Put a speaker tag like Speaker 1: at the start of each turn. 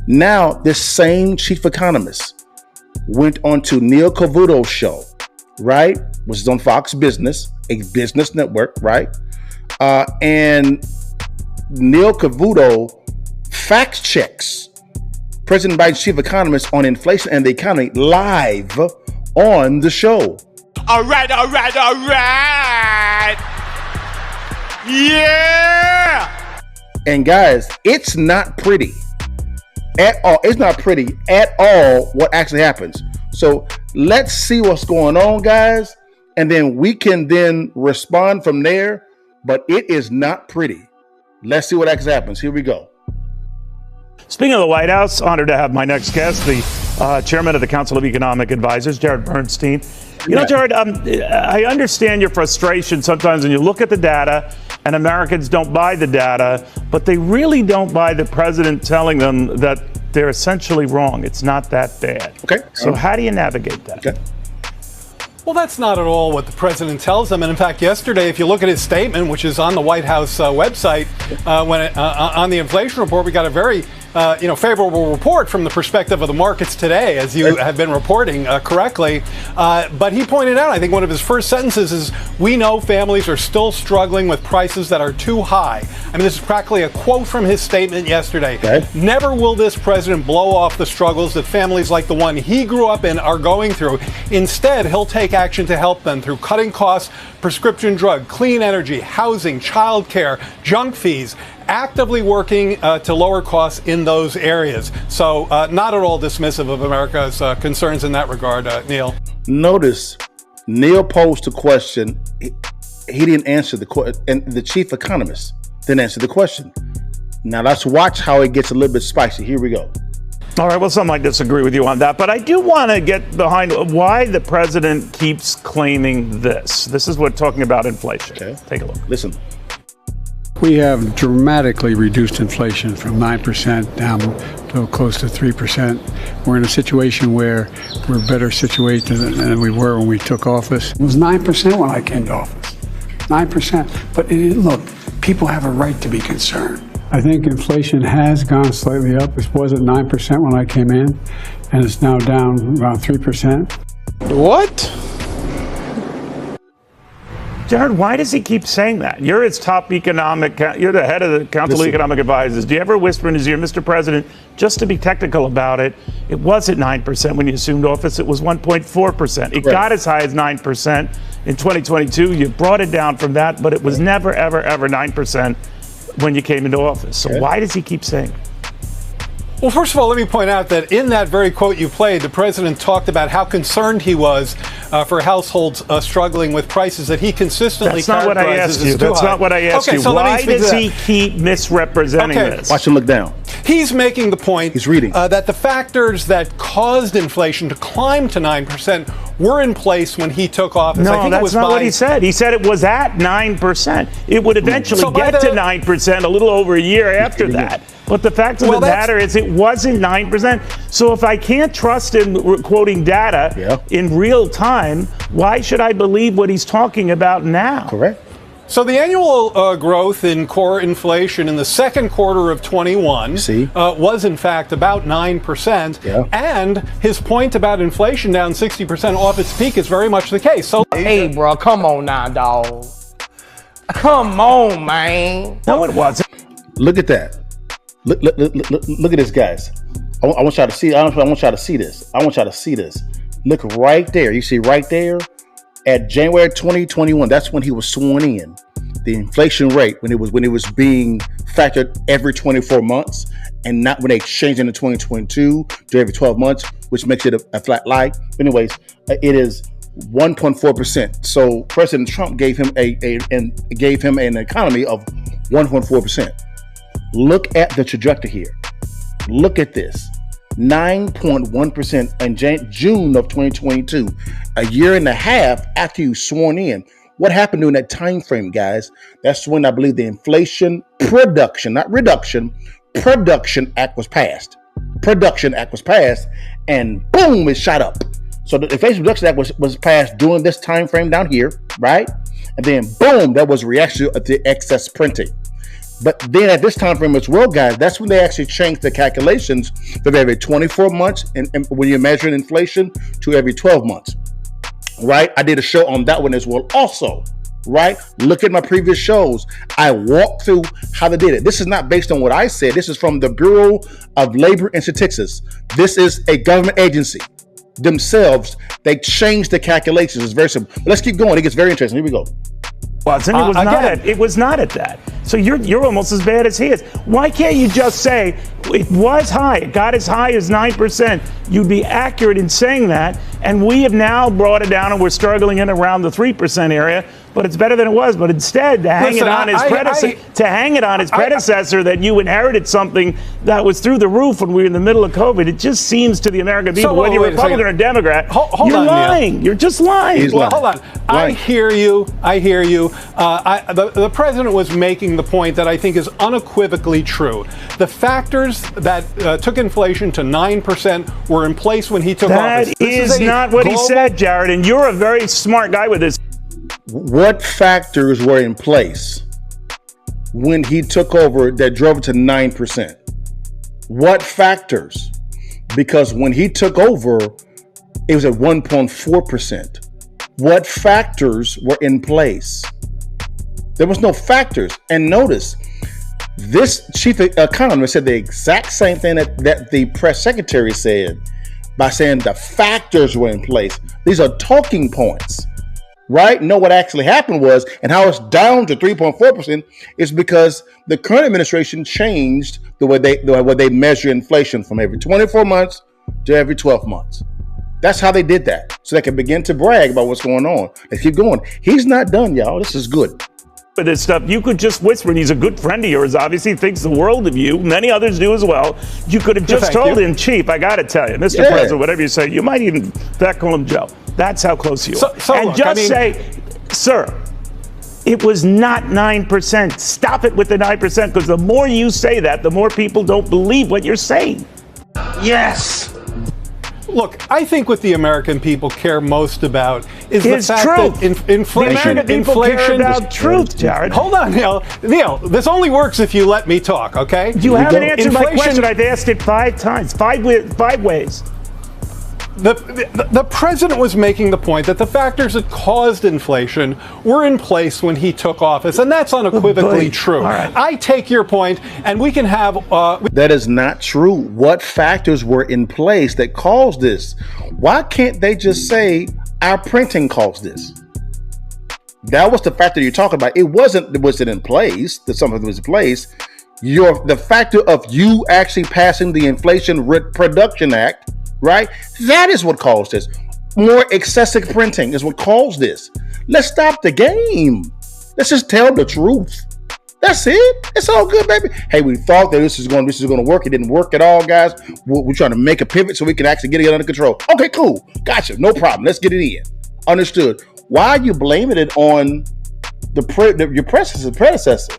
Speaker 1: Now, this same chief economist went on to Neil Cavuto's show, right? Which is on Fox Business, a business network, right? And Neil Cavuto fact checks President Biden's chief economist on inflation and the economy live on the show.
Speaker 2: All right. Yeah.
Speaker 1: And guys, it's not pretty at all. It's not pretty at all what actually happens. So let's see what's going on, guys. And then we can then respond from there. But it is not pretty. Let's see what actually happens. Here we go.
Speaker 3: Speaking of the White House, honored to have my next guest, the chairman of the Council of Economic Advisors, Jared Bernstein. You know, Jared, I understand your frustration sometimes when you look at the data and Americans don't buy the data, but they really don't buy the president telling them that they're essentially wrong. It's not that bad. Okay. So how do you navigate that?
Speaker 1: Okay.
Speaker 4: Well, that's not at all what the president tells them. And in fact, yesterday, if you look at his statement, which is on the White House website, on the inflation report, we got a very favorable report from the perspective of the markets today, as you have been reporting correctly. But he pointed out, I think one of his first sentences is, we know families are still struggling with prices that are too high. I mean, this is practically a quote from his statement yesterday. Okay. Never will this president blow off the struggles that families like the one he grew up in are going through. Instead, he'll take action to help them through cutting costs, prescription drug, clean energy, housing, childcare, junk fees, actively working to lower costs in those areas. So not at all dismissive of America's concerns in that regard, Neil.
Speaker 1: Notice Neil posed a question. He didn't answer the question, and the chief economist didn't answer the question. Now let's watch how it gets a little bit spicy. Here we go.
Speaker 3: All right, well, some might disagree with you on that, but I do want to get behind why the president keeps claiming this. This is what talking about inflation. Okay. Take a look.
Speaker 1: Listen.
Speaker 5: We have dramatically reduced inflation from 9% down to close to 3%. We're in a situation where we're better situated than we were when we took office. It was 9% when I came to office. 9%. But look, people have a right to be concerned. I think inflation has gone slightly up. It was at 9% when I came in, and it's now down around 3%.
Speaker 2: What?
Speaker 3: Jared, why does he keep saying that? You're his top you're the head of the Council of Economic Advisors. Do you ever whisper in his ear, Mr. President, just to be technical about it, it wasn't 9% when you assumed office, it was 1.4%. It got as high as 9% in 2022. You brought it down from that, but it was never, ever, ever 9% when you came into office. So why does he keep saying it?
Speaker 4: Well, first of all, let me point out that in that very quote you played, the president talked about how concerned he was for households struggling with prices that he consistently characterizes as too high.
Speaker 3: That's not what I asked you.
Speaker 4: So
Speaker 3: why does he keep misrepresenting this?
Speaker 1: Watch him look down.
Speaker 4: He's making the point
Speaker 1: He's reading.
Speaker 4: That the factors that caused inflation to climb to 9% were in place when he took office.
Speaker 3: No,
Speaker 4: I think
Speaker 3: that's not what he said. He said it was at 9%. It would eventually get to 9% a little over a year after that. But the fact of the matter is it wasn't 9%. So if I can't trust him quoting data in real time, why should I believe what he's talking about now?
Speaker 1: Correct.
Speaker 4: So the annual growth in core inflation in the second quarter of 21 was in fact about 9%. Yeah. And his point about inflation down 60% off its peak is very much the case. So
Speaker 2: hey, bro, come on now, dog. Come on, man.
Speaker 3: No, it wasn't.
Speaker 1: Look at that. Look at this, guys. I want y'all to see. I want y'all to see this. I want y'all to see this. Look right there. You see right there at January 2021. That's when he was sworn in. The inflation rate when it was being factored every 24 months, and not when they changed into 2022 to every 12 months, which makes it a flat line. Anyways, it is 1.4%. So President Trump gave him an economy of 1.4%. Look at the trajectory here. Look at this. 9.1% in June of 2022, a year and a half after you sworn in. What happened during that time frame, guys? That's when I believe the Inflation Production, not Reduction, Production Act was passed. Production Act was passed, and boom, it shot up. So the Inflation Reduction Act was passed during this time frame down here, right? And then boom, that was a reaction to excess printing. But then at this time frame as well, guys, that's when they actually changed the calculations from every 24 months and when you're measuring inflation to every 12 months. Right? I did a show on that one as well also. Right? Look at my previous shows. I walked through how they did it. This is not based on what I said. This is from the Bureau of Labor and Statistics. This is a government agency themselves. They changed the calculations. It's very simple. Let's keep going. It gets very interesting. Here we go.
Speaker 3: Watson, it was not at that. So you're almost as bad as he is. Why can't you just say it was high, it got as high as 9%? You'd be accurate in saying that. And we have now brought it down and we're struggling in around the 3% area, but it's better than it was. But instead, to hang it on his predecessor that you inherited something that was through the roof when we were in the middle of COVID, it just seems to the American people, whether you're Republican or Democrat, you're lying. You're just lying.
Speaker 4: Well, hold on. I hear you. The president was making the point that I think is unequivocally true. The factors that took inflation to 9% were in place when he took office.
Speaker 3: That is not what he said, Jared, and you're a very smart guy with this.
Speaker 1: What factors were in place when he took over that drove it to 9%? What factors? Because when he took over, it was at 1.4%. What factors were in place? There was no factors. And notice, this chief economist said the exact same thing that the press secretary said by saying the factors were in place. These are talking points, right? No, what actually happened was, and how it's down to 3.4% is because the current administration changed the way they measure inflation from every 24 months to every 12 months. That's how they did that. So they can begin to brag about what's going on. Let's keep going. He's not done, y'all. This is good.
Speaker 3: For this stuff, you could just whisper, and he's a good friend of yours, obviously thinks the world of you. Many others do as well. You could have just told him, Chief, I got to tell you, Mr. President, whatever you say, you might even, in fact, call him Joe. That's how close you are. Say, sir, it was not 9%. Stop it with the 9%, because the more you say that, the more people don't believe what you're saying.
Speaker 2: Yes.
Speaker 4: Look, I think what the American people care most about is the fact that inflation.
Speaker 3: The American people care about truth, Jared.
Speaker 4: Hold on, Neil. Neil, this only works if you let me talk, okay?
Speaker 3: You haven't answered my question. I've asked it 5 times, five ways.
Speaker 4: The president was making the point that the factors that caused inflation were in place when he took office, and that's unequivocally true. Right. I take your point, and we can have...
Speaker 1: That is not true. What factors were in place that caused this? Why can't they just say our printing caused this? That was the factor you're talking about. It wasn't, was it in place, that something was in place. The factor of you actually passing the Inflation Reduction Act, right? That is what caused this. More excessive printing is what caused this. Let's stop the game. Let's just tell the truth. That's it. It's all good, baby. Hey, we thought that this is going to work. It didn't work at all, guys. We're trying to make a pivot so we can actually get it under control. Okay, cool. Gotcha. No problem. Let's get it in. Understood. Why are you blaming it on your predecessor?